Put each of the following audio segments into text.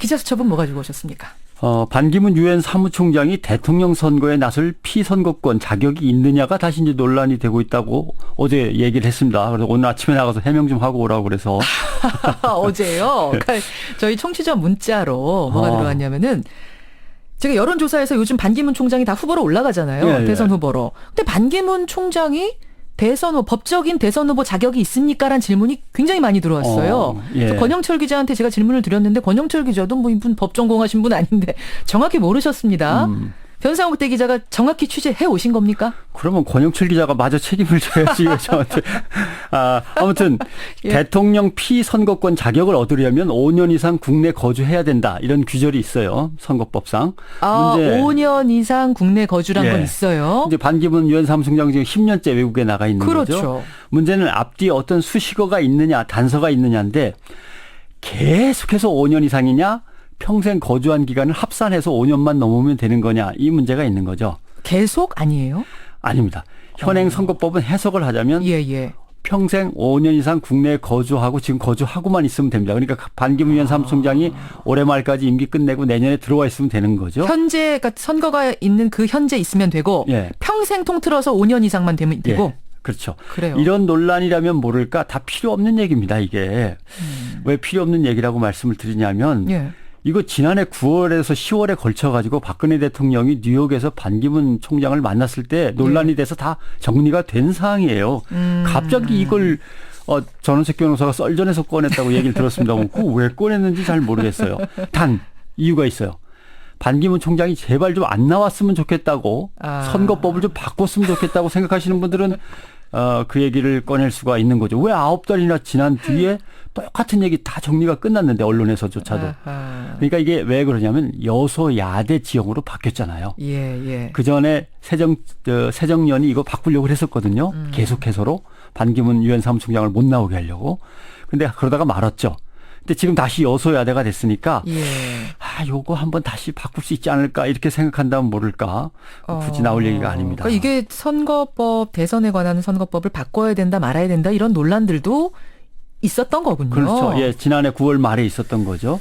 기자수첩은 뭐 가지고 오셨습니까? 반기문 유엔 사무총장이 대통령 선거에 나설 피선거권 자격이 있느냐가 다시 이제 논란이 되고 있다고 어제 얘기를 했습니다. 그래서 오늘 아침에 나가서 해명 좀 하고 오라고 그래서. 어제요. 그러니까 저희 청취자 문자로 뭐가 들어왔냐면은 제가 여론조사에서 요즘 반기문 총장이 다 후보로 올라가잖아요. 예, 대선 예. 후보로. 근데 반기문 총장이 법적인 대선 후보 자격이 있습니까? 라는 질문이 굉장히 많이 들어왔어요. 예. 그래서 권영철 기자한테 제가 질문을 드렸는데 권영철 기자도 뭐 이분 법 전공하신 분 아닌데 정확히 모르셨습니다. 변상욱 기자가 정확히 취재해 오신 겁니까? 그러면 권영철 기자가 마저 책임을 져야지 저한테. 아무튼 예. 대통령 피선거권 자격을 얻으려면 5년 이상 국내 거주해야 된다. 이런 규절이 있어요. 선거법상. 문제 5년 이상 국내 거주란 예. 건 있어요. 이제 반기문 유엔 사무총장 지금 10년째 외국에 나가 있는 그렇죠. 거죠. 문제는 앞뒤에 어떤 수식어가 있느냐, 단서가 있느냐인데 계속해서 5년 이상이냐, 평생 거주한 기간을 합산해서 5년만 넘으면 되는 거냐, 이 문제가 있는 거죠. 계속 아니에요? 아닙니다. 현행 선거법은 해석을 하자면 예. 평생 5년 이상 국내에 거주하고 지금 거주하고만 있으면 됩니다. 그러니까 반기문 유엔 사무총장이 올해 말까지 임기 끝내고 내년에 들어와 있으면 되는 거죠. 현재 그러니까 선거가 있는 그 현재 있으면 되고 예. 평생 통틀어서 5년 이상만 되면 되고. 예. 그렇죠. 그래요. 이런 논란이라면 모를까 다 필요 없는 얘기입니다. 이게. 왜 필요 없는 얘기라고 말씀을 드리냐면 예. 이거 지난해 9월에서 10월에 걸쳐가지고 박근혜 대통령이 뉴욕에서 반기문 총장을 만났을 때 논란이 돼서 다 정리가 된 사항이에요. 갑자기 이걸 전원책 변호사가 썰전에서 꺼냈다고 얘기를 들었습니다만 그거 왜 꺼냈는지 잘 모르겠어요. 단 이유가 있어요. 반기문 총장이 제발 좀 안 나왔으면 좋겠다고 선거법을 좀 바꿨으면 좋겠다고 생각하시는 분들은 그 얘기를 꺼낼 수가 있는 거죠. 왜 9달이나 지난 뒤에 똑같은 얘기 다 정리가 끝났는데 언론에서조차도. 그러니까 이게 왜 그러냐면 여소야대 지형으로 바뀌었잖아요. 예. 그전에 새정년이 이거 바꾸려고 했었거든요. 계속해서로 반기문 유엔 사무총장을 못 나오게 하려고. 근데 그러다가 말았죠. 근데 지금 다시 여소야대가 됐으니까 요거 한번 다시 바꿀 수 있지 않을까 이렇게 생각한다면 모를까. 굳이 나올 얘기가 아닙니다. 그러니까 이게 선거법 대선에 관한 선거법을 바꿔야 된다 말아야 된다 이런 논란들도 있었던 거군요. 그렇죠. 예, 지난해 9월 말에 있었던 거죠.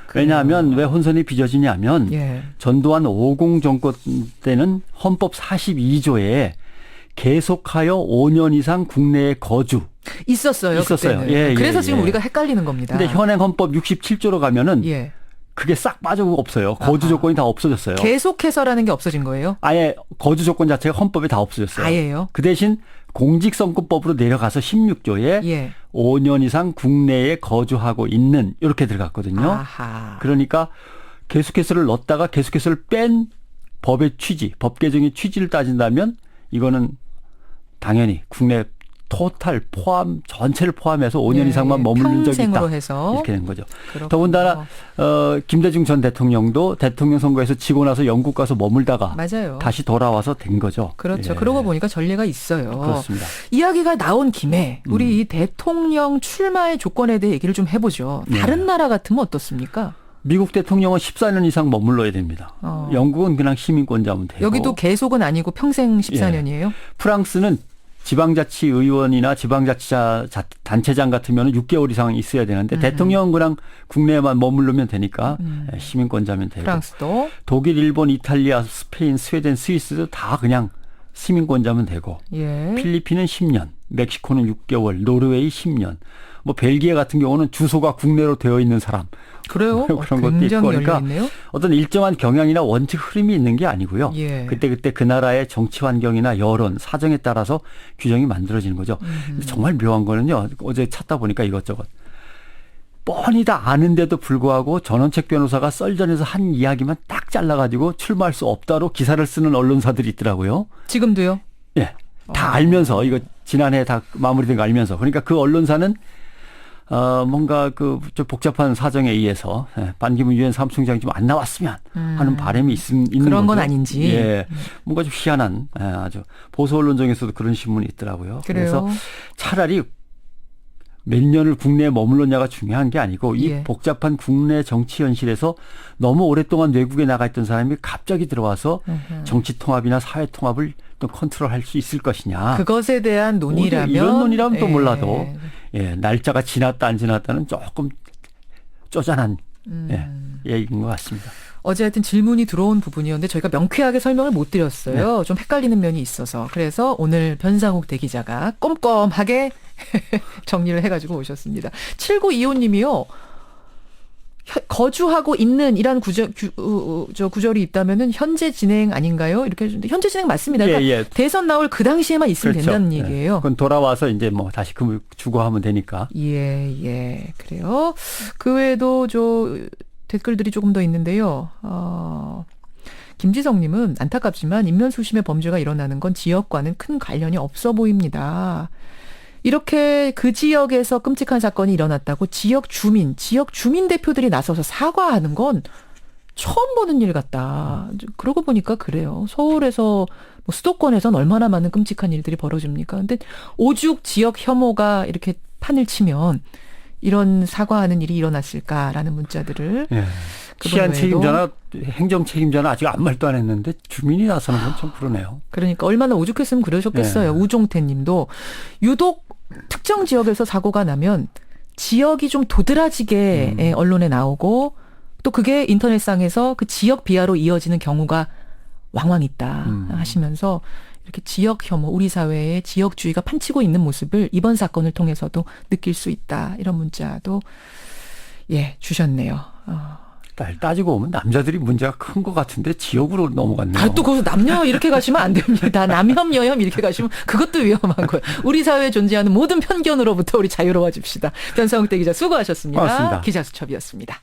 그래요. 왜냐하면 왜 혼선이 빚어지냐면 전두환 50 정권 때는 헌법 42조에 계속하여 5년 이상 국내에 거주 있었어요. 그때는. 그래서 지금 우리가 헷갈리는 겁니다. 근데 현행 헌법 67조로 가면은 그게 싹 빠지고 없어요. 거주 조건이 다 없어졌어요. 계속해서라는 게 없어진 거예요? 아예 거주 조건 자체가 헌법에 다 없어졌어요. 아예요? 그 대신 공직선거법으로 내려가서 16조에 5년 이상 국내에 거주하고 있는 이렇게 들어갔거든요. 그러니까 계속해서를 넣었다가 계속해서를 뺀 법의 취지, 법 개정의 취지를 따진다면 이거는 당연히 국내 토탈 포함 전체를 포함해서 5년 이상만 머무른 적이 있다. 해서. 이렇게 된 거죠. 그렇군요. 더군다나 김대중 전 대통령도 대통령 선거에서 지고 나서 영국 가서 머물다가 다시 돌아와서 된 거죠. 그렇죠. 그러고 보니까 전례가 있어요. 그렇습니다. 이야기가 나온 김에 우리 이 대통령 출마의 조건에 대해 얘기를 좀 해보죠. 다른 나라 같으면 어떻습니까? 미국 대통령은 14년 이상 머물러야 됩니다. 영국은 그냥 시민권자면 되고. 여기도 계속은 아니고 평생 14년이에요? 프랑스는 지방자치의원이나 지방자치자 단체장 같으면 6개월 이상 있어야 되는데 대통령은 그냥 국내에만 머무르면 되니까 시민권자면 되고. 프랑스도. 독일, 일본, 이탈리아, 스페인, 스웨덴, 스위스도 다 그냥 시민권자면 되고. 필리핀은 10년, 멕시코는 6개월, 노르웨이 10년. 뭐 벨기에 같은 경우는 주소가 국내로 되어 있는 사람. 그래요? 그런 것도 있고. 그러니까 열려있네요? 어떤 일정한 경향이나 원칙 흐름이 있는 게 아니고요. 그때 그 나라의 정치 환경이나 여론, 사정에 따라서 규정이 만들어지는 거죠. 정말 묘한 거는요. 어제 찾다 보니까 이것저것. 뻔히 다 아는데도 불구하고 전원책 변호사가 썰전에서 한 이야기만 딱 잘라가지고 출마할 수 없다로 기사를 쓰는 언론사들이 있더라고요. 지금도요? 예. 다 알면서 이거 지난해 다 마무리된 거 알면서. 그러니까 그 언론사는 뭔가 좀 복잡한 사정에 의해서 반기문 유엔 사무총장이 좀 안 나왔으면 하는 바람이 있는 그런 건 거죠. 아닌지. 예, 뭔가 좀 희한한 아주 보수 언론 중에서도 그런 신문이 있더라고요. 그래서 차라리 몇 년을 국내에 머물렀냐가 중요한 게 아니고 이 복잡한 국내 정치 현실에서 너무 오랫동안 외국에 나가 있던 사람이 갑자기 들어와서 정치 통합이나 사회 통합을 또 컨트롤할 수 있을 것이냐. 그것에 대한 논의라면. 이런 논의라면 또 몰라도 날짜가 지났다 안 지났다는 조금 쪼잔한 예, 얘기인 것 같습니다. 어제 하여튼 질문이 들어온 부분이었는데 저희가 명쾌하게 설명을 못 드렸어요. 네. 좀 헷갈리는 면이 있어서. 그래서 오늘 변상욱 대기자가 꼼꼼하게 정리를 해가지고 오셨습니다. 7925님이요. 거주하고 있는 이란 구절이 있다면은 현재 진행 아닌가요? 이렇게 해주는데 현재 진행 맞습니다. 그러니까 예. 대선 나올 그 당시에만 있으면 그렇죠. 된다는 얘기예요. 그건 돌아와서 이제 뭐 다시 그 주거하면 되니까. 예, 그래요. 그 외에도 댓글들이 조금 더 있는데요. 김지성님은 안타깝지만 인면수심의 범죄가 일어나는 건 지역과는 큰 관련이 없어 보입니다. 이렇게 그 지역에서 끔찍한 사건이 일어났다고 지역 주민 대표들이 나서서 사과하는 건 처음 보는 일 같다. 그러고 보니까 그래요. 서울에서 뭐 수도권에선 얼마나 많은 끔찍한 일들이 벌어집니까? 근데 오죽 지역 혐오가 이렇게 판을 치면 이런 사과하는 일이 일어났을까라는 문자들을. 예. 치안 책임자나 행정 책임자나 아직 아무 말도 안 했는데 주민이 나서는 건 좀 그러네요. 그러니까 얼마나 오죽했으면 그러셨겠어요. 우종태 님도 유독 특정 지역에서 사고가 나면 지역이 좀 도드라지게 언론에 나오고 또 그게 인터넷상에서 그 지역 비하로 이어지는 경우가 왕왕 있다 하시면서 이렇게 지역 혐오, 우리 사회의 지역주의가 판치고 있는 모습을 이번 사건을 통해서도 느낄 수 있다. 이런 문자도 주셨네요. 따지고 보면 남자들이 문제가 큰 것 같은데 지역으로 넘어갔네요. 또 거기서 남녀 이렇게 가시면 안 됩니다. 남혐, 여혐 이렇게 가시면 그것도 위험한 거예요. 우리 사회에 존재하는 모든 편견으로부터 우리 자유로워집시다. 변상욱 대기자 수고하셨습니다. 고맙습니다. 기자수첩이었습니다.